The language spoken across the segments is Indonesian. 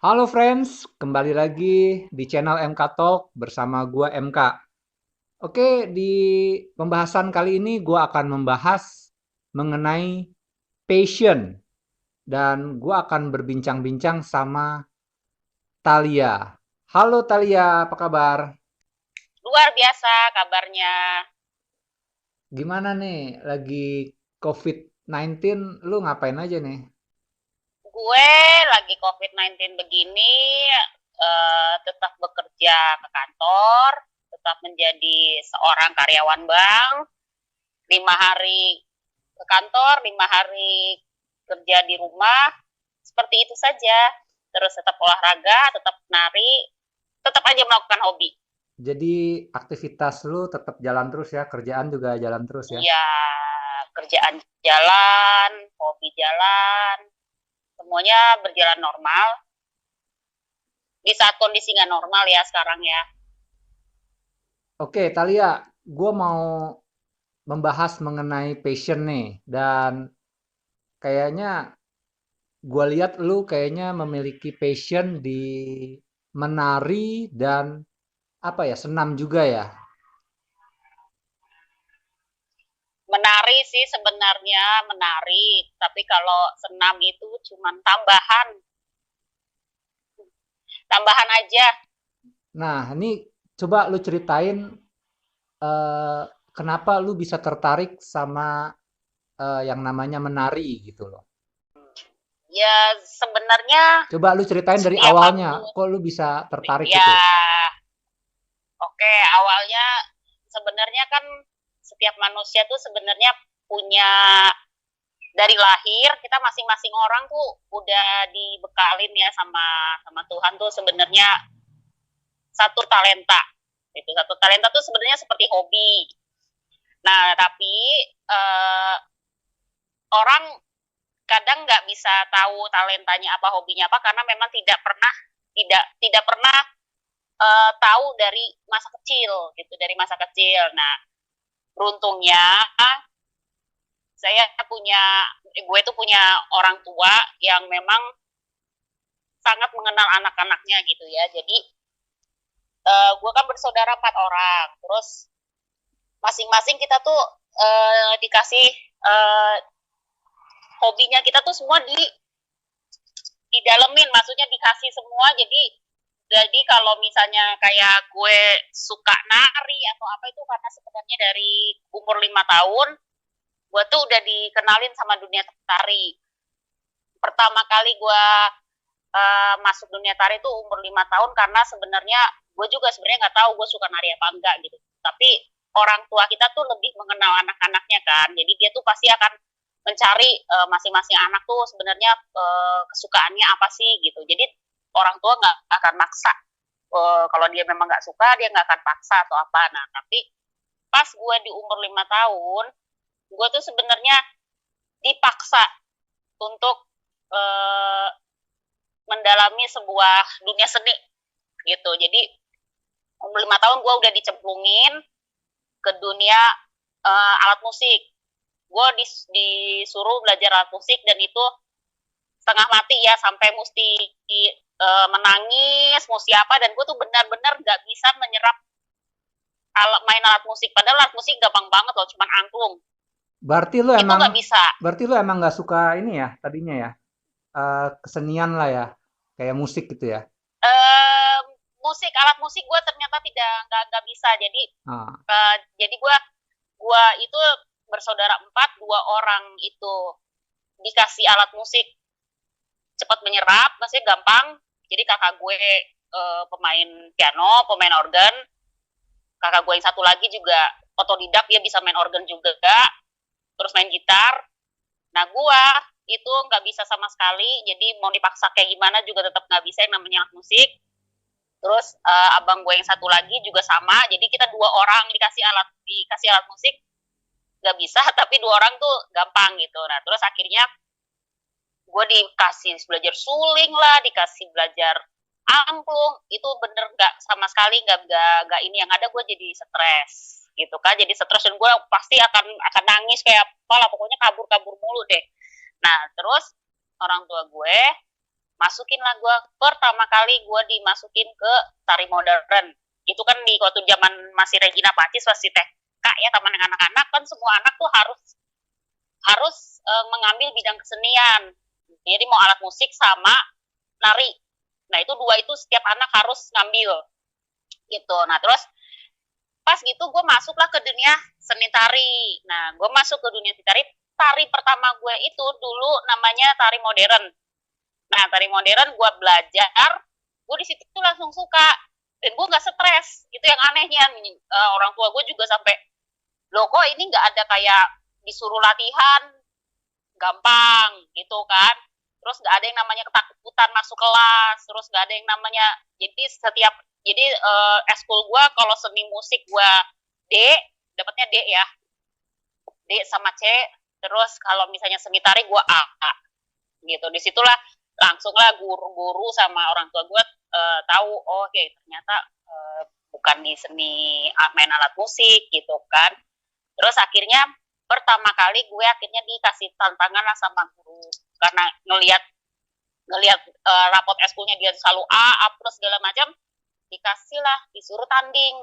Halo friends, kembali lagi di channel MK Talk bersama gua MK. Oke, di pembahasan kali ini gua akan membahas mengenai passion dan gua akan berbincang-bincang sama Talia. Halo Talia, apa kabar? Luar biasa kabarnya. Gimana nih? Lagi COVID-19, lu ngapain aja nih? Gue lagi COVID-19 begini, tetap bekerja ke kantor, tetap menjadi seorang karyawan bank, 5 hari ke kantor, 5 hari kerja di rumah, seperti itu saja. Terus tetap olahraga, tetap nari, tetap aja melakukan hobi. Jadi aktivitas lu tetap jalan terus ya, kerjaan juga jalan terus ya? Iya, kerjaan jalan, hobi jalan, semuanya berjalan normal. Di saat kondisi nggak normal ya sekarang ya. Oke, Talia, gue mau membahas mengenai passion nih, dan kayaknya gue lihat lu kayaknya memiliki passion di menari dan apa ya, senam juga ya. Menari sih sebenarnya menari, tapi kalau senam itu cuma tambahan, tambahan aja. Nah, ini coba lu ceritain eh, kenapa lu bisa tertarik sama yang namanya menari gitu loh. Ya sebenarnya Coba lu ceritain dari setiap awalnya, aku kok lu bisa tertarik ya gitu. oke awalnya sebenarnya kan setiap manusia tuh sebenarnya punya dari lahir kita masing-masing orang tuh udah dibekalin ya sama Tuhan tuh sebenarnya satu talenta. Itu satu talenta tuh sebenarnya seperti hobi. Nah, tapi uh, orang kadang nggak bisa tahu talentanya apa, hobinya apa, karena memang tidak pernah tahu dari masa kecil gitu, dari masa kecil. Nah, beruntungnya saya punya gue tuh punya orang tua yang memang sangat mengenal anak-anaknya gitu ya. Jadi gue kan bersaudara 4 orang, terus masing-masing kita tuh dikasih uh, hobinya kita tuh semua didalemin, maksudnya dikasih semua. Jadi kalau misalnya kayak gue suka nari atau apa itu karena sebenarnya dari umur 5 tahun gue tuh udah dikenalin sama dunia tari. Pertama kali gue masuk dunia tari itu umur 5 tahun, karena sebenarnya gue juga sebenarnya nggak tahu gue suka nari apa enggak gitu. Tapi orang tua kita tuh lebih mengenal anak-anaknya kan, jadi dia tuh pasti akan mencari masing-masing anak tuh sebenarnya kesukaannya apa sih gitu. Jadi orang tua nggak akan maksa. Kalau dia memang nggak suka dia nggak akan paksa atau apa. Nah tapi pas gue di umur 5 tahun gue tuh sebenarnya dipaksa untuk eh, mendalami sebuah dunia seni gitu. Jadi umur 5 tahun gue udah dicemplungin ke dunia alat musik. Gue disuruh belajar alat musik, dan itu setengah mati ya, sampai mesti menangis, mesti apa, dan gue tuh benar-benar gak bisa menyerap main alat musik. Padahal alat musik gampang banget loh, cuman angklung. Berarti lu Itu emang, gak bisa. berarti lu emang nggak suka ini ya tadinya ya, kesenian lah ya, kayak musik gitu ya. Eh, musik, alat musik gue ternyata tidak nggak bisa. Ah, Jadi gue itu bersaudara 4, 2 orang itu dikasih alat musik cepat menyerap, maksudnya gampang. Jadi kakak gue pemain piano, pemain organ. Kakak gue yang satu lagi juga otodidak, dia bisa main organ juga, terus main gitar. Nah gue itu nggak bisa sama sekali, jadi mau dipaksa kayak gimana juga tetap nggak bisa yang namanya alat musik. Terus abang gue yang satu lagi juga sama, jadi kita 2 orang dikasih alat musik nggak bisa, tapi 2 orang tuh gampang gitu. Nah terus akhirnya gue dikasih belajar suling lah, dikasih belajar angklung, itu bener nggak sama sekali, nggak ini, yang ada gue jadi stres gitu kan, jadi stres, dan gue pasti akan nangis kayak apa lah, pokoknya kabur kabur mulu deh. Nah terus orang tua gue masukin lah gue, pertama kali gue dimasukin ke tari modern. Itu kan di waktu zaman masih Regina Pacis, masih TK ya, taman anak-anak, kan semua anak tuh harus harus mengambil bidang kesenian. Jadi mau alat musik sama nari. Nah itu dua itu setiap anak harus ngambil gitu. Nah terus pas gitu gue masuklah ke dunia seni tari. Nah gue masuk ke dunia tari. Tari pertama gue itu dulu namanya tari modern. Nah tari modern gue belajar, gue di situ tuh langsung suka dan gue nggak stres. Itu yang anehnya. Orang tua gue juga sampai, loh kok ini nggak ada kayak disuruh latihan gampang gitu kan, terus nggak ada yang namanya ketakutan masuk kelas, terus nggak ada yang namanya, jadi setiap, jadi eskul gue kalau seni musik gue D, dapatnya D ya, D sama C, terus kalau misalnya seni tari gue A gitu. Disitulah langsunglah guru-guru sama orang tua gue tahu, oh oke ternyata bukan di seni main alat musik gitu kan. Terus akhirnya pertama kali gue akhirnya dikasih tantangan lah sama guru, karena ngelihat rapot eskulnya dia selalu A plus segala macam, dikasih lah, disuruh tanding.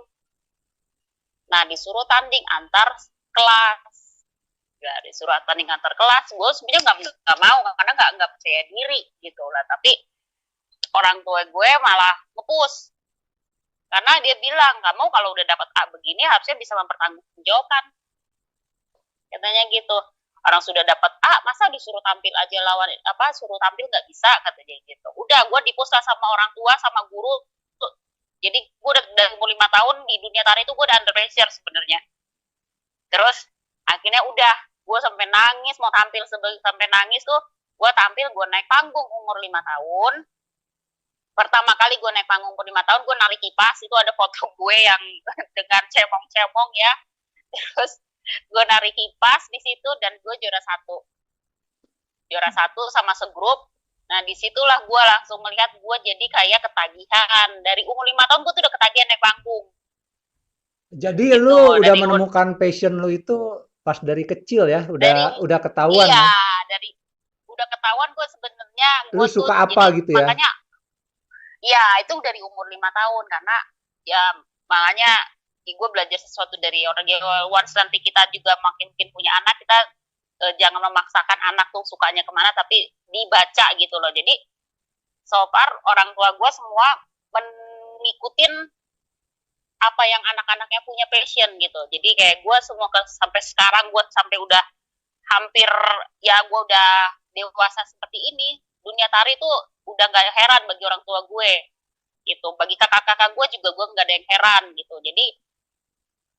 Nah disuruh tanding antar kelas, ya disuruh tanding antar kelas. Gue sebenarnya nggak mau karena nggak percaya diri gitu lah, tapi orang tua gue malah ngepush karena dia bilang, kamu kalau udah dapat A begini harusnya bisa mempertanggungjawabkan, katanya gitu. Orang sudah dapat A masa disuruh tampil aja lawan apa, suruh tampil nggak bisa, katanya gitu. Udah gue dipush lah sama orang tua sama guru. Jadi gue udah 5 tahun di dunia tari itu gue udah under pressure sebenarnya. Terus akhirnya udah gue sampai nangis mau tampil, sampai nangis tuh gue tampil, gue naik panggung umur 5 tahun. Pertama kali gue naik panggung umur 5 tahun, gue narik kipas. Itu ada foto gue yang dengan cemong-cemong ya. Terus gue narik kipas di situ dan gue juara satu sama segrup. Nah disitulah gue langsung melihat gue jadi kayak ketagihan. Dari umur 5 tahun gue tuh udah ketagihan naik panggung. Jadi Gitu. lu udah Dari menemukan passion lu itu pas dari kecil ya, dari udah ketahuan iya ya. dari udah ketahuan gue sebenarnya, Lu gue tuh suka apa jadi gitu ya? makanya ya itu dari umur 5 tahun, karena ya makanya gue belajar sesuatu dari orang Jawa. Once nanti kita juga makin punya anak, kita jangan memaksakan anak tuh sukanya kemana, tapi dibaca gitu loh. Jadi so far orang tua gue semua mengikutin apa yang anak-anaknya punya passion gitu. Jadi kayak gue semua sampai sekarang, gue sampai udah hampir, ya gue udah dewasa seperti ini, dunia tari tuh udah gak heran bagi orang tua gue gitu. Bagi kakak-kakak gue juga gue gak ada yang heran gitu. Jadi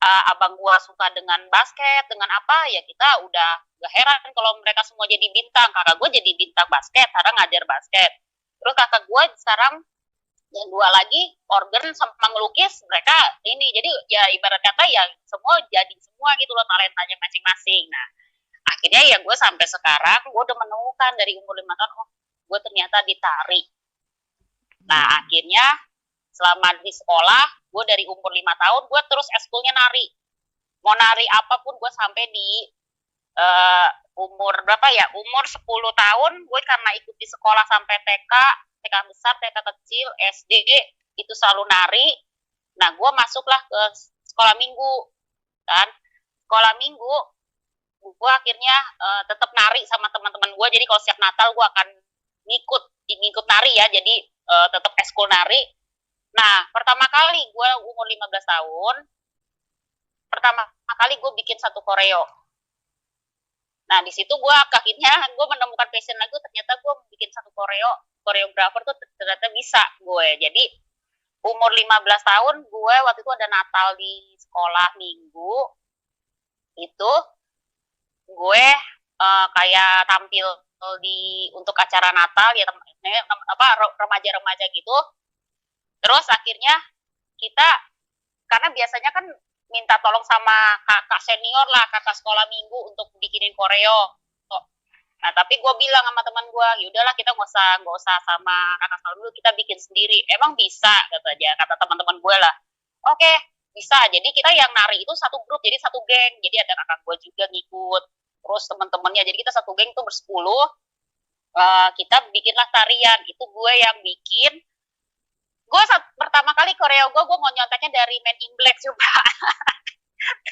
abang gue suka dengan basket, dengan apa, ya kita udah gak heran kalau mereka semua jadi bintang. Kakak gue jadi bintang basket, sekarang ngajar basket. Terus kakak gue sekarang yang dua lagi organ sama ngelukis, mereka ini. Jadi ya ibarat kata ya semua jadi semua gitu loh, talentanya masing-masing. Nah akhirnya ya gue sampai sekarang gue udah menemukan dari umur 5 tahun, oh gue ternyata ditari. Nah akhirnya selama di sekolah gue dari umur 5 tahun gue terus eskulnya nari, mau nari apapun gue sampai di umur berapa ya, umur 10 tahun gue karena ikut di sekolah sampai TK besar, TK kecil, SD itu selalu nari. Nah gue masuklah ke sekolah minggu kan, sekolah minggu gue akhirnya tetap nari sama teman-teman gue. Jadi kalau setiap Natal gue akan ngikut nari ya, jadi tetap eskul nari. Nah pertama kali gue umur 15 tahun, pertama kali gue bikin satu koreo. Nah di situ gue akhirnya gue menemukan passion lagi, ternyata gue bikin satu koreografer tuh ternyata bisa gue. Jadi umur 15 tahun gue waktu itu ada Natal di sekolah minggu itu, gue kayak tampil untuk acara Natal ya, apa remaja-remaja gitu. Terus akhirnya kita, karena biasanya kan minta tolong sama kakak senior lah, kakak sekolah minggu untuk bikinin koreo. Nah tapi gue bilang sama teman gue, yaudahlah kita nggak usah sama kakak sekolah dulu, kita bikin sendiri. Emang bisa, kata teman-teman gue lah. Oke, bisa. Jadi kita yang nari itu satu grup, jadi satu geng. Jadi ada kakak gue juga ngikut, terus teman-temannya. Jadi kita satu geng tuh bersepuluh. kita bikinlah tarian. Itu gue yang bikin. Gue pertama kali koreo gue mau nyonteknya dari Men in Black coba.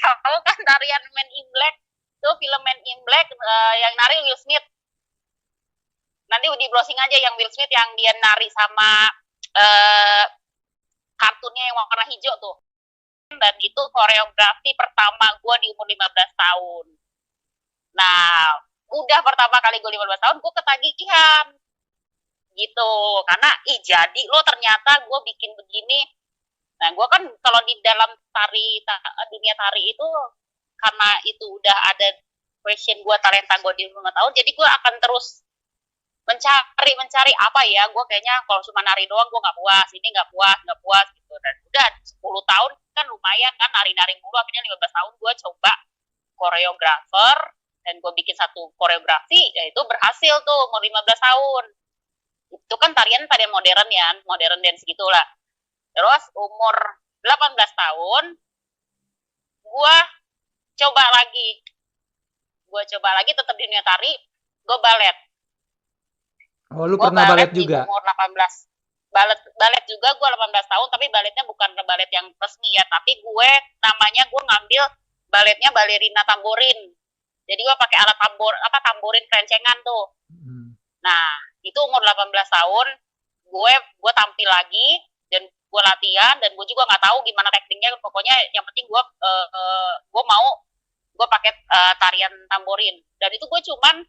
Tahu kan tarian Men in Black? Tuh film Men in Black yang nari Will Smith. Nanti di browsing aja yang Will Smith yang dia nari sama kartunnya yang warna hijau tuh. Dan itu koreografi pertama gue di umur 15 tahun. Nah, udah pertama kali gue 15 tahun, gue ketagihan. Gitu. Karena, jadi lo ternyata gue bikin begini. Nah, gue kan kalau di dalam dunia tari itu, karena itu udah ada passion gue, talenta gue di 5 tahun, jadi gue akan terus mencari apa ya. Gue kayaknya kalau cuma nari doang gue nggak puas, ini nggak puas gitu. Dan udah 10 tahun kan lumayan kan, nari-nari mulu. Akhirnya 15 tahun gue coba koreografer, dan gue bikin satu koreografi, yaitu berhasil tuh umur 15 tahun. Itu kan tarian modern ya, modern dance gitulah. Terus umur 18 tahun, gue coba lagi tetap di dunia tari, gue balet. Oh, lu pernah balet juga? Umur 18. Balet juga gue 18 tahun, tapi baletnya bukan balet yang resmi ya, tapi gue ngambil baletnya balerina tamborin. Jadi gue pakai alat tamborin kerencengan tuh. Nah, itu umur 18 tahun, gue tampil lagi, dan gue latihan, dan gue juga nggak tahu gimana actingnya. Pokoknya yang penting gue gue pakai tarian tamborin. Dan itu gue cuman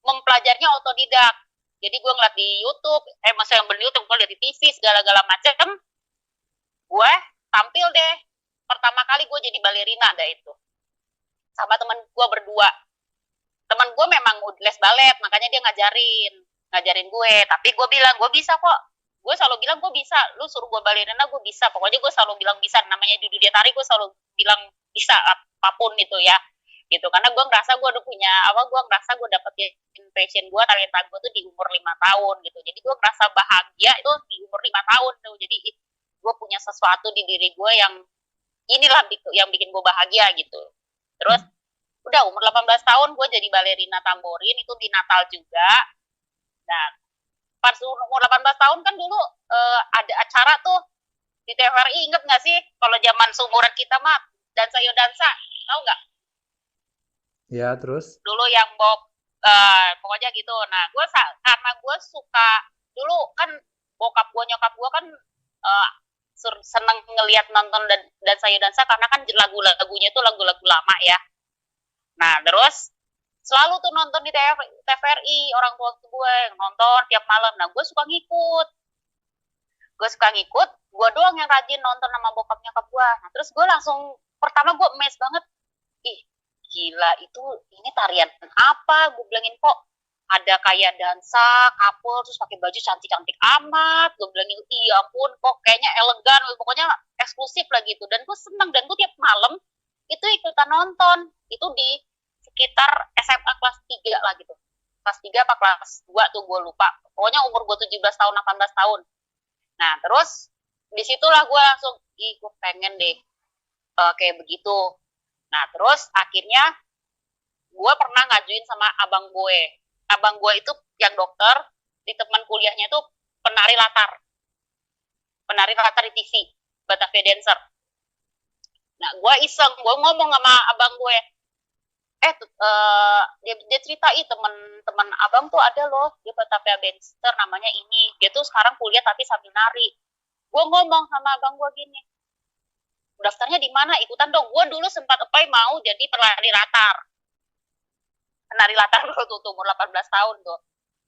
mempelajarinya otodidak. Jadi gue ngeliat di YouTube, masa yang beli YouTube, gue liat di TV, segala-gala macam. Gue tampil deh. Pertama kali gue jadi balerina dah itu. Sama teman gue berdua. Teman gue memang les balet, makanya dia ngajarin gue. Tapi gue bilang, gue bisa kok. Gue selalu bilang, gue bisa. Lu suruh gue balerina, gue bisa. Pokoknya gue selalu bilang bisa. Namanya di dunia tari, gue selalu bilang bisa apapun itu ya. Gitu, karena gue ngerasa gue gue dapetin passion gue, talenta gue tuh di umur 5 tahun gitu. Jadi gue ngerasa bahagia itu di umur 5 tahun tuh. Jadi gue punya sesuatu di diri gue yang inilah yang bikin gue bahagia gitu. Terus udah umur 18 tahun gue jadi balerina tamborin, itu di Natal juga. Nah, pas umur 18 tahun kan dulu ada acara tuh di TVRI, inget gak sih? Kalau zaman seumuran kita mah, Dansa Yo Dansa, tahu nggak? Ya, terus? Dulu yang pokoknya gitu. Nah, karena gue suka, dulu kan bokap gue, nyokap gue kan seneng ngelihat nonton Dansa Yo Dansa, karena kan lagu-lagunya tuh lagu-lagu lama ya. Nah, terus selalu tuh nonton di TVRI, orang tua gue nonton tiap malam. Nah, gue suka ngikut. Gue doang yang rajin nonton sama bokap nyokap gue. Nah, terus gue langsung, pertama gue amazed banget. Ih, gila, ini tarian apa? Gue bilangin, kok ada kayak dansa, couple, terus pakai baju cantik-cantik amat. Gue bilangin, iya ampun, kok kayaknya elegan, pokoknya eksklusif lah gitu. Dan gue seneng, dan gue tiap malam itu ikutan nonton. Itu di sekitar SMA kelas 3 lah gitu. Kelas 3 apa kelas 2 tuh gue lupa. Pokoknya umur gue 17 tahun, 18 tahun. Nah, terus disitulah gue langsung, gue pengen deh kayak begitu. Nah, terus akhirnya gue pernah ngajuin sama abang gue. Abang gue itu yang dokter, di teman kuliahnya itu penari latar di TV, Batavia Dancer. Nah, gue iseng, gue ngomong sama abang gue, dia cerita, teman abang tuh ada loh, dia Batavia Dancer, namanya ini, dia tuh sekarang kuliah tapi sambil nari. Gue ngomong sama abang gue gini, daftarnya di mana, ikutan dong. Gue dulu sempat apply mau jadi penari latar dulu tuh umur 18 tahun tuh,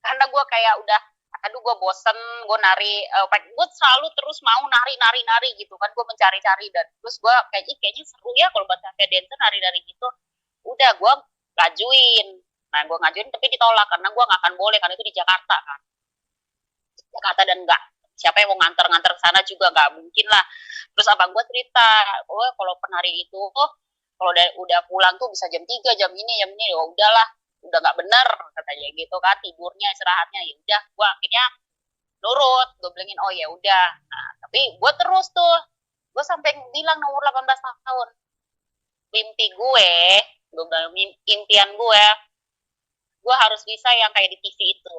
karena gue kayak udah, aduh gue bosen, gue nari, gue selalu terus mau nari gitu kan, gue mencari-cari. Dan terus gue kayaknya seru ya kalau Batavia Dancer nari gitu. Udah gue ngajuin. Nah, gue ngajuin tapi ditolak karena gue nggak akan boleh, karena itu di Jakarta kan. Jakarta, dan nggak, siapa yang mau nganter ke sana juga nggak mungkin lah. Terus abang gue cerita, kalau penari itu kalau udah pulang tuh bisa jam 3, jam ini, ya udahlah, udah nggak bener katanya gitu kan, tidurnya, istirahatnya. Ya udah, gue akhirnya nurut. Gue bilangin, oh ya udah. Nah, tapi gue terus tuh, gue sampai bilang nomor 18 tahun, mimpi gue bilang, impian gue harus bisa yang kayak di TV itu.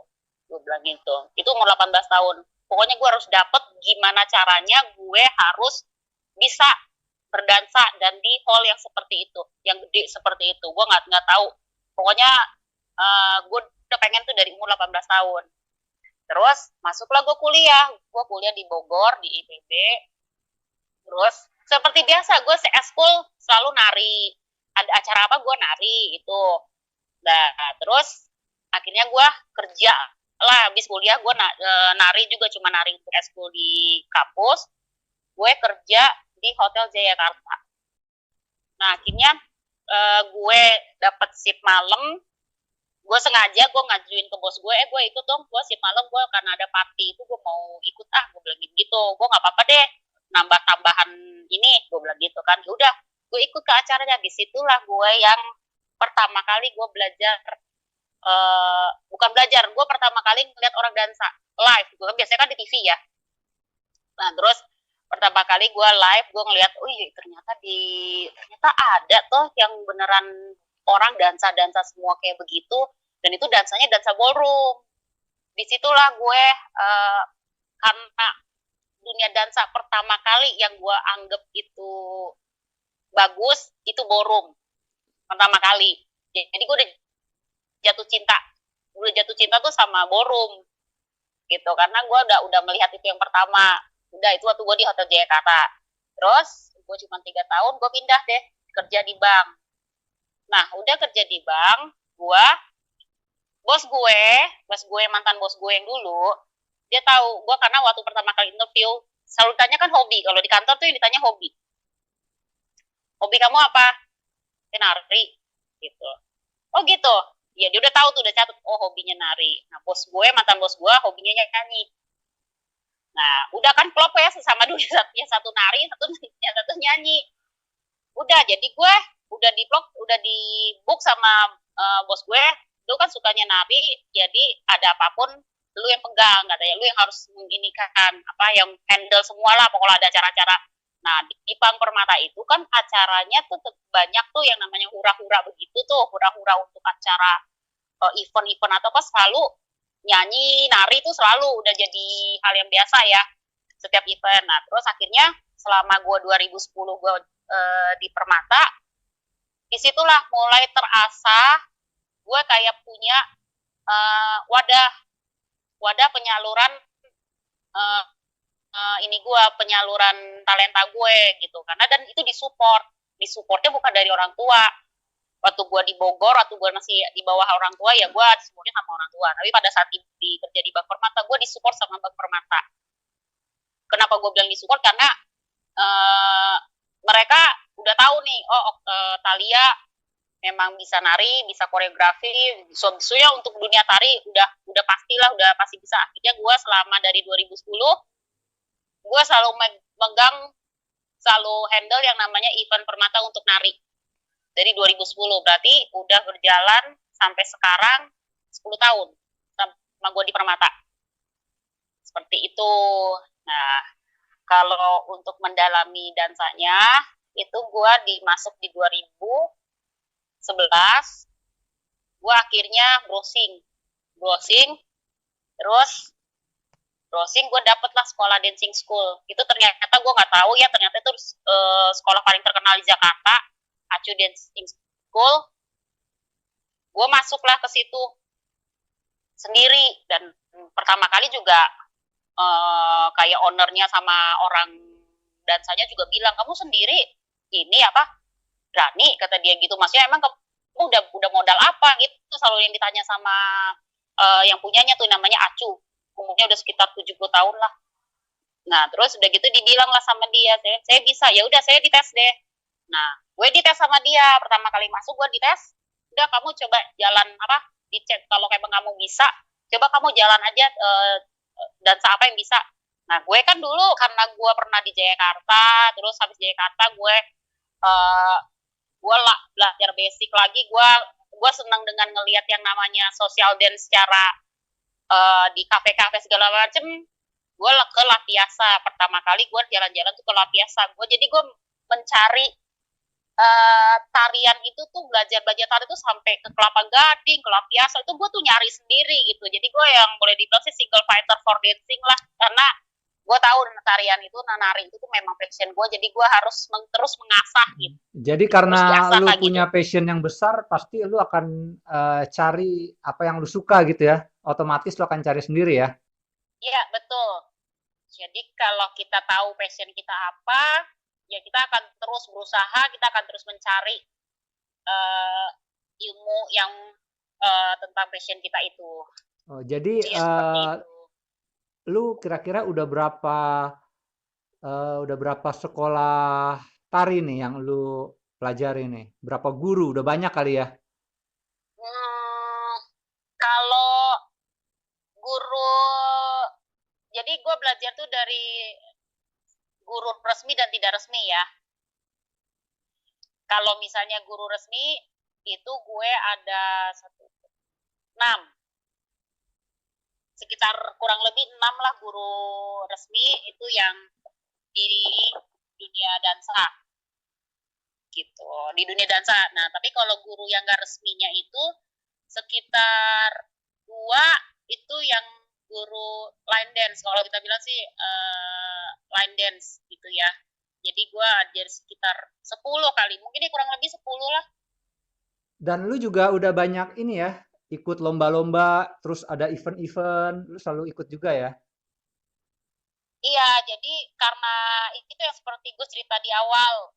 gue bilang gitu. Itu umur 18 tahun. Pokoknya gue harus dapet gimana caranya gue harus bisa berdansa dan di hall yang seperti itu, yang gede seperti itu. Gue nggak tahu. Pokoknya gue udah pengen tuh dari umur 18 tahun. Terus masuklah gue kuliah. Gue kuliah di Bogor, di IPB. Terus seperti biasa gue se-eskul selalu nari. Ada acara apa gue nari itu. Nah, terus akhirnya gue kerja lah, habis kuliah gue nari juga, cuma nari untuk eskul di kampus. Gue kerja di Hotel Jayakarta. Nah, akhirnya gue dapet shift malam. Gue sengaja gue ngajuin ke bos gue, gue ikut dong, gue shift malam, gue karena ada party itu gue mau ikut, gue bilang gitu. Gue nggak apa-apa deh, nambah tambahan ini, gue bilang gitu kan. Ya udah, gue ikut ke acaranya. Disitulah gue yang pertama kali gue belajar, bukan belajar, gue pertama kali ngeliat orang dansa live. Gue kan biasanya kan di TV ya. Nah, terus pertama kali gue live, gue ngeliat, ternyata ada toh yang beneran orang dansa semua kayak begitu, dan itu dansanya dansa ballroom. Disitulah gue karena dunia dansa pertama kali yang gue anggap itu bagus, itu ballroom pertama kali. Jadi gue udah jatuh cinta tuh sama ballroom gitu, karena gue udah melihat itu yang pertama. Udah, itu waktu gue di Hotel Jayakarta. Terus gue cuma 3 tahun, gue pindah deh kerja di bank. Nah, udah kerja di bank, bos gue, mantan bos gue yang dulu, dia tahu gue karena waktu pertama kali interview selalu tanya kan hobi. Kalau di kantor tuh yang ditanya hobi. Hobi kamu apa? Nari gitu. Oh gitu. Ya dia udah tahu tuh, udah catat, oh hobinya nari. Nah, mantan bos gue hobinya nyanyi. Nah, udah kan klop ya sesama dulu, ya satu nari, satu nyanyi. Udah, jadi gue udah di book sama bos gue, lu kan sukanya nari, jadi ada apapun lu yang pegang, katanya lu yang harus menginikan apa, yang handle semua lah pokoknya ada acara-acara. Nah, di Bank Permata itu kan acaranya tuh banyak tuh yang namanya hura-hura begitu tuh, hura-hura untuk acara event-event atau apa, selalu nyanyi, nari itu selalu udah jadi hal yang biasa ya setiap event. Nah, terus akhirnya selama gue 2010 gue di Permata, disitulah mulai terasa gue kayak punya wadah penyaluran penyaluran talenta gue gitu, karena dan itu disupportnya bukan dari orang tua. Waktu gue di Bogor, waktu gue masih di bawah orang tua, ya gue disupportnya sama orang tua. Tapi pada saat kerja di Bank Permata, gue disupport sama Bank Permata. Kenapa gue bilang disupport? Karena mereka udah tahu nih, Thalia memang bisa nari, bisa koreografi, soalnya untuk dunia tari udah pastilah, udah pasti bisa. Akhirnya gue selama dari 2010 gue selalu selalu handle yang namanya event Permata untuk nari dari 2010, berarti udah berjalan sampai sekarang 10 tahun sama gue di Permata seperti itu. Nah, kalau untuk mendalami dansanya itu gue masuk di 2011, gue akhirnya browsing terus gue dapet lah sekolah dancing school. Itu ternyata gue nggak tahu ya, ternyata itu sekolah paling terkenal di Jakarta, Acu Dancing School. Gue masuklah ke situ sendiri, dan pertama kali juga kayak ownernya sama orang dansanya juga bilang, kamu sendiri ini apa berani, kata dia gitu. Maksudnya emang kamu udah modal apa gitu, selalu yang ditanya sama yang punyanya tuh, namanya Acu, umurnya udah sekitar 70 tahun lah. Nah, terus udah gitu dibilang lah sama dia, saya bisa. Ya udah, saya dites deh. Nah, gue dites sama dia, pertama kali masuk gue dites, udah kamu coba jalan apa, dicek kalau emang kamu bisa, coba kamu jalan aja dansa apa yang bisa. Nah, gue kan dulu karena gue pernah di Jayakarta, terus habis Jayakarta gue belajar basic lagi. Gue senang dengan ngelihat yang namanya social dance secara di kafe-kafe segala macem. Gue ke Lapiasa, pertama kali gue jalan-jalan tuh ke Lapiasa. Jadi gue mencari tarian itu tuh belajar tari itu sampai ke Kelapa Gading, ke Lampiasa itu gue tuh nyari sendiri gitu. Jadi gue yang boleh dibilang sih single fighter for dancing lah, karena gue tahu tarian itu, nari itu tuh memang passion gue, jadi gue harus terus mengasah gitu, Jadi karena terus diasah lu kayak gitu. punya passion yang besar, pasti lu akan cari apa yang lu suka gitu ya. Otomatis lu akan cari sendiri ya. Iya betul. Jadi kalau kita tahu passion kita apa, ya kita akan terus berusaha, kita akan terus mencari uh, ilmu yang tentang passion kita itu. Oh, jadi Iya seperti itu. lu kira-kira udah berapa sekolah tari nih yang lu pelajari nih? Berapa guru? Udah banyak kali ya? Hmm, kalau guru, jadi gue belajar tuh dari guru resmi dan tidak resmi ya. Kalau misalnya guru resmi itu gue ada 6, sekitar kurang lebih 6 lah guru resmi itu yang di dunia dansa gitu, di dunia dansa. Nah tapi kalau guru yang gak resminya itu sekitar 2 itu yang guru line dance, kalau kita bilang sih line dance gitu ya. Jadi gue ajar sekitar 10 kali, mungkin ya kurang lebih 10 lah. Dan lu juga udah banyak ini ya, ikut lomba-lomba, terus ada event-event, lu selalu ikut juga ya? Iya, jadi karena itu yang seperti gue cerita di awal,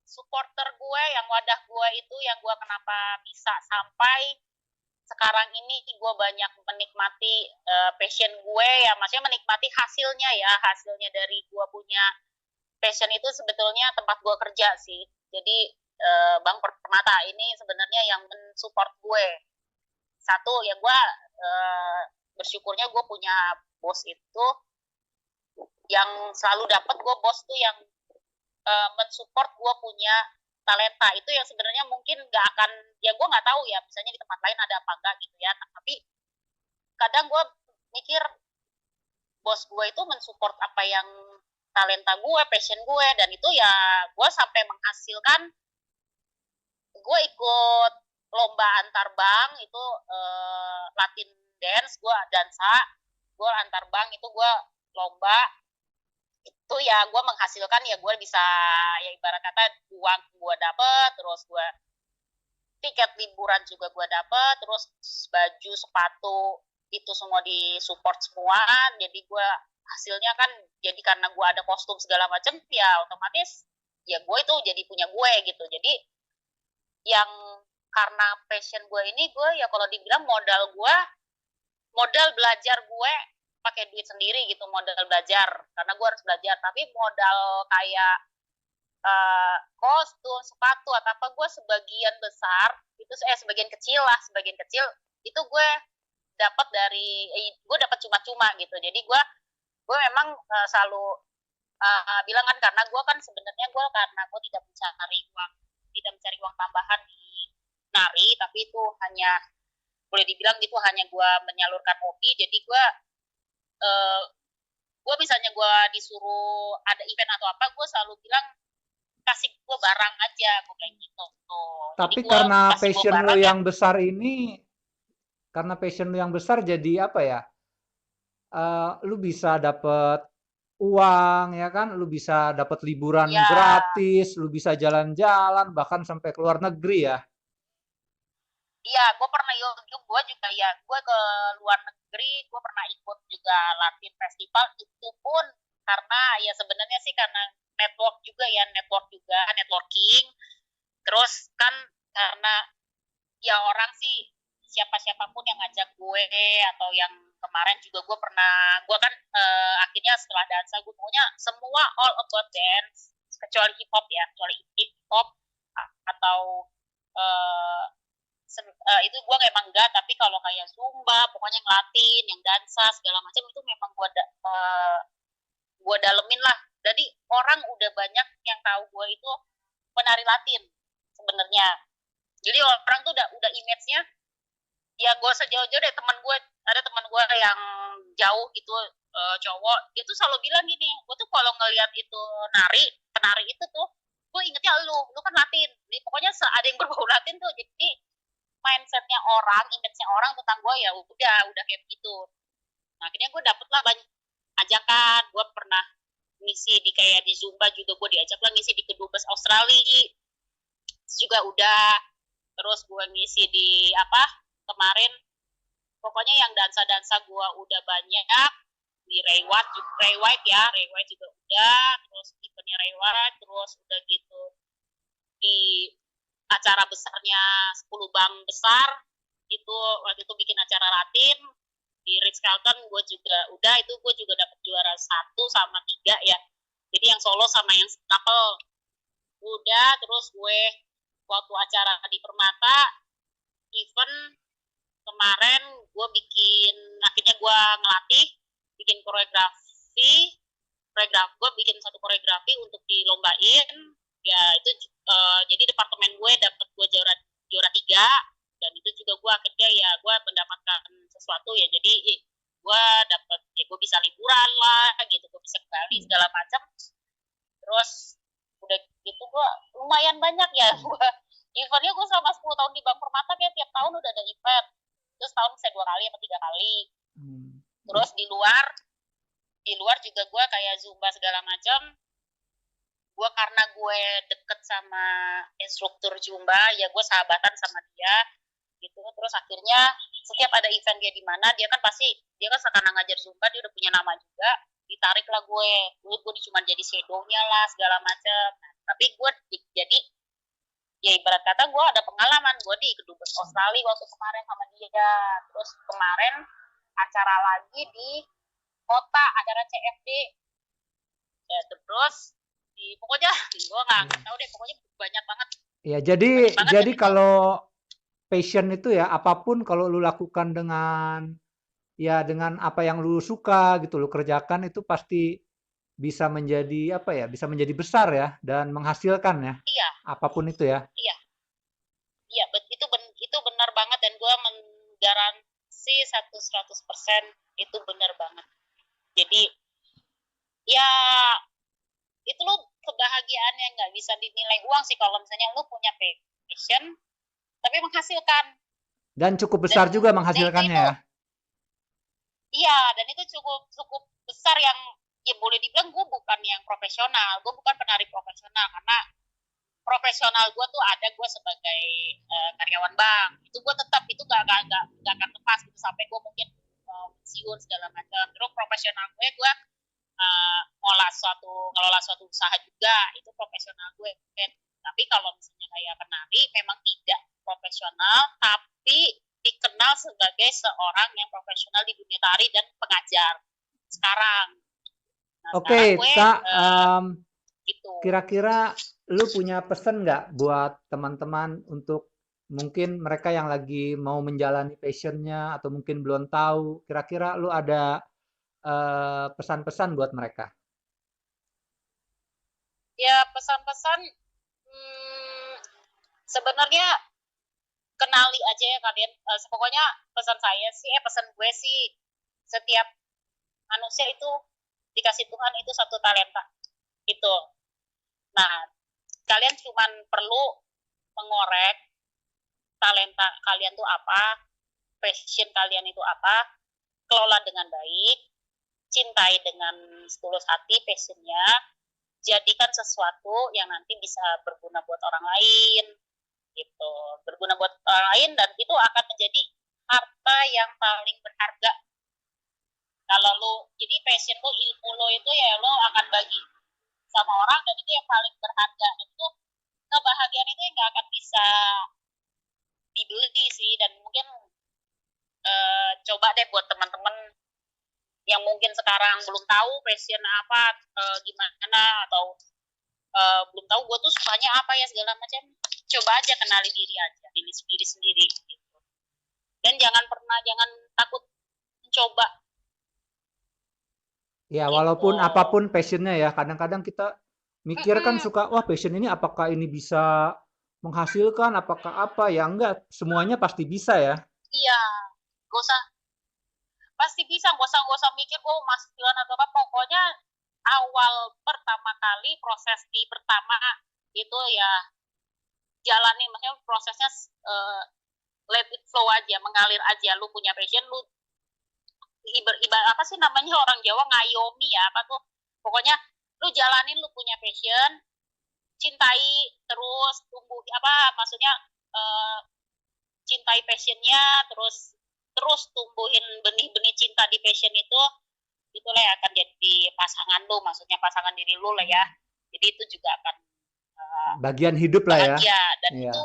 supporter gue yang wadah gue itu yang gue kenapa bisa sampai sekarang ini gue banyak menikmati passion gue ya, maksudnya menikmati hasilnya ya, hasilnya dari gue punya passion itu sebetulnya tempat gue kerja sih. Jadi Bang Permata ini sebenarnya yang mensupport gue. Satu ya gue bersyukurnya gue punya bos itu yang selalu dapat, gue bos tuh yang mensupport gue punya talenta itu, yang sebenarnya mungkin nggak akan, ya gue nggak tahu ya misalnya di tempat lain ada apa enggak gitu ya, tapi kadang gue mikir bos gue itu mensupport apa yang talenta gue, passion gue, dan itu ya gue sampai menghasilkan, gue ikut lomba antar bank itu Latin dance, gue dansa, gue antar bank itu gue lomba itu ya gue menghasilkan, ya gue bisa, ya ibarat kata uang gue dapet, terus gue tiket liburan juga gue dapet, terus baju sepatu itu semua disupport semua, jadi gue hasilnya kan jadi karena gue ada kostum segala macam ya otomatis ya gue itu jadi punya gue gitu. Jadi yang karena passion gue ini, gue ya kalau dibilang modal gue, modal belajar gue pakai duit sendiri gitu, modal belajar karena gue harus belajar, tapi modal kayak kostum, sepatu atau apa, gue sebagian besar itu sebagian kecil lah, sebagian kecil itu gue dapat dari gue dapat cuma-cuma gitu. Jadi gue memang selalu bilang kan, karena gue kan sebenarnya gue karena gue tidak mencari uang tambahan di nari, tapi itu hanya boleh dibilang itu hanya gue menyalurkan hobi. Jadi gue misalnya gue disuruh ada event atau apa, gue selalu bilang kasih gue barang aja, gue kayak gitu tuh. Jadi Tapi gue karena kasih gue passion lu barang ya. yang besar ini, karena passion lu yang besar jadi apa ya? Lu bisa dapet uang ya kan, lu bisa dapat liburan Ya, gratis, lu bisa jalan-jalan bahkan sampai ke luar negeri ya. iya, gue pernah gue juga ya, gue ke luar negeri, gue pernah ikut juga Latin Festival, itu pun karena ya sebenarnya sih karena network juga ya, networking, terus kan karena ya orang sih siapa-siapapun yang ngajak gue, atau yang kemarin juga gue kan akhirnya setelah dansa gue maunya semua all about dance, kecuali hip hop ya, kecuali hip hop atau uh, itu gue emang enggak, tapi kalau kayak zumba pokoknya yang Latin, yang dansa segala macam itu memang gue dalemin lah. Jadi orang udah banyak yang tahu gue itu penari Latin sebenarnya. Jadi orang tuh udah image-nya, ya gue sejauh-jauh deh, ada teman gue yang jauh gitu, cowok, dia tuh selalu bilang gini, gue tuh kalau ngelihat itu penari itu tuh gue ingetnya lu kan Latin, jadi pokoknya ada yang berbau Latin tuh, jadi mindsetnya orang, indeksnya orang tentang gue ya udah kayak begitu. Nah akhirnya gue dapet lah banyak ajakan, gue pernah ngisi di kayak di Zumba juga, gue diajak lah ngisi di Kedubes Australia juga udah, terus gue ngisi di apa kemarin, pokoknya yang dansa-dansa gue udah banyak di Ray White ya, Ray White juga udah, terus eventnya Ray White, terus udah gitu di acara besarnya 10 bank besar itu waktu itu bikin acara Latin di Ritz Carlton, gue juga udah, itu gue juga dapet juara 1 sama 3 ya, jadi yang solo sama yang couple udah. Terus gue waktu acara di Permata event kemarin gue bikin, akhirnya gue ngelatih bikin gue bikin satu koreografi untuk dilombain ya itu, jadi departemen gue dapet gue juara juara 3, dan itu juga gue akhirnya ya gue mendapatkan sesuatu ya, jadi gue dapet ya gue bisa liburan lah gitu, gue bisa ke Bali segala macam. Terus udah gitu gue lumayan banyak ya, gue eventnya gue selama 10 tahun di Bank Permata kayak tiap tahun udah ada event, terus tahun bisa 2 kali atau 3 kali. Terus di luar juga gue kayak Zumba segala macam, gue karena gue deket sama instruktur Zumba ya gue sahabatan sama dia gitu. Terus akhirnya setiap ada event dia di mana, dia kan pasti, dia kan sekarang ngajar Zumba, dia udah punya nama juga, ditarik lah gue cuma jadi shadownya lah segala macam. Nah, tapi gue jadi ya ibarat kata gue ada pengalaman, gue di Kedubes Australia waktu kemarin sama dia, terus kemarin acara lagi di kota, acara CFD ya, terus pokoknya gue nggak tahu deh, pokoknya banyak banget. Ya, jadi kalau passion itu ya apapun kalau lu lakukan dengan ya dengan apa yang lu suka gitu, lu kerjakan itu pasti bisa menjadi apa ya, bisa menjadi besar ya dan menghasilkan ya. Iya. Apapun itu ya. Iya. Iya, itu benar banget, dan gue menggaransi 100% itu benar banget. Jadi ya itu lo kebahagiaan yang nggak bisa dinilai uang sih kalau misalnya lo punya passion tapi menghasilkan, dan cukup besar juga menghasilkannya itu, ya. Iya, dan itu cukup cukup besar, yang ya boleh dibilang gue bukan yang profesional, gue bukan penari profesional, karena profesional gue tuh ada gue sebagai karyawan bank, itu gue tetap itu gak akan lepas gitu sampai gue mungkin pensiun segala macam. Terus profesional gue ngelola suatu usaha juga, itu profesional gue kan. Tapi kalau misalnya kayak penari memang tidak profesional, tapi dikenal sebagai seorang yang profesional di dunia tari dan pengajar sekarang. Nah, Oke, gitu. Kira-kira lu punya pesan nggak buat teman-teman untuk mungkin mereka yang lagi mau menjalani passionnya atau mungkin belum tahu, kira-kira lu ada pesan-pesan buat mereka? Ya pesan-pesan, sebenarnya kenali aja ya kalian. Pokoknya pesan gue sih, setiap manusia itu dikasih Tuhan itu satu talenta itu. Nah, kalian cuman perlu mengorek talenta kalian tuh apa, passion kalian itu apa, kelola dengan baik, cintai dengan setulus hati passionnya, jadikan sesuatu yang nanti bisa berguna buat orang lain gitu, berguna buat orang lain, dan itu akan menjadi harta yang paling berharga. Kalau lo jadi passion lo, ilmu lo itu ya lo akan bagi sama orang, dan itu yang paling berharga, dan itu kebahagiaan itu yang gak akan bisa dibeli sih. Dan mungkin coba deh buat teman-teman yang mungkin sekarang belum tahu passion apa, gimana, atau belum tahu gue tuh sukanya apa ya segala macam, coba aja kenali diri aja, diri sendiri gitu. Dan jangan takut mencoba. Ya, walaupun apapun passionnya ya, kadang-kadang kita mikir kan suka, wah passion ini apakah ini bisa menghasilkan, apakah apa ya, enggak, semuanya pasti bisa ya. Iya, gak usah, pasti bisa, gak usah mikir gue masukan atau apa, pokoknya awal pertama kali proses di pertama itu ya jalani, maksudnya prosesnya let it flow aja, mengalir aja. Lu punya passion, lu ibarat apa sih namanya orang Jawa, ngayomi ya apa tuh, pokoknya lu jalanin, lu punya passion, cintai, terus tumbuh apa maksudnya, uh, cintai passionnya, terus terus tumbuhin benih-benih cinta di passion itu, itulah yang akan jadi pasangan lu, maksudnya pasangan diri lu lah ya. Jadi itu juga akan Bagian hidup lah ya. bahagia, dan Iya. itu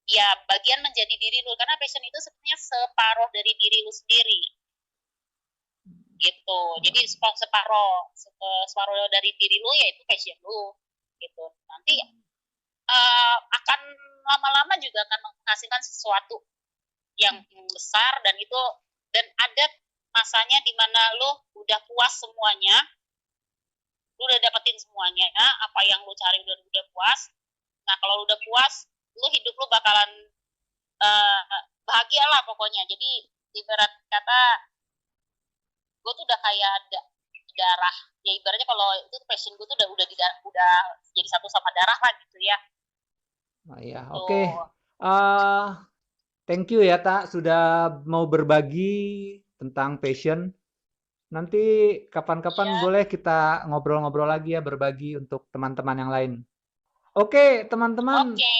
ya bagian menjadi diri lu, karena passion itu sebenarnya separuh dari diri lu sendiri gitu. Jadi separuh dari diri lu yaitu passion lu gitu. Nanti akan lama-lama juga akan menghasilkan sesuatu yang besar, dan itu dan ada masanya di mana lu udah puas semuanya, lu udah dapetin semuanya, apa yang lu cari udah puas. Nah kalau lu udah puas, lu hidup lu bakalan bahagia lah pokoknya. Jadi ibarat kata gue tuh udah kayak darah ya, ibaratnya kalau itu passion gue tuh udah jadi satu sama darah lah gitu ya. Oh, iya, Tuh. oke. Thank you ya, Tak, sudah mau berbagi tentang passion. Nanti kapan-kapan Iya. boleh kita ngobrol-ngobrol lagi ya, berbagi untuk teman-teman yang lain. Oke, teman-teman, Oke.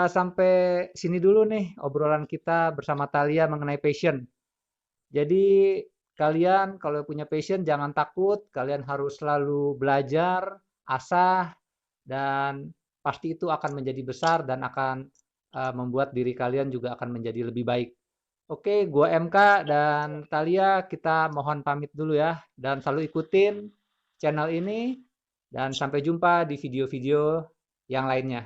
sampai sini dulu nih obrolan kita bersama Thalia mengenai passion. Jadi kalian kalau punya passion jangan takut, kalian harus selalu belajar, asah, dan pasti itu akan menjadi besar dan akan membuat diri kalian juga akan menjadi lebih baik. Oke, gua MK dan Thalia kita mohon pamit dulu ya, dan selalu ikutin channel ini dan sampai jumpa di video-video yang lainnya.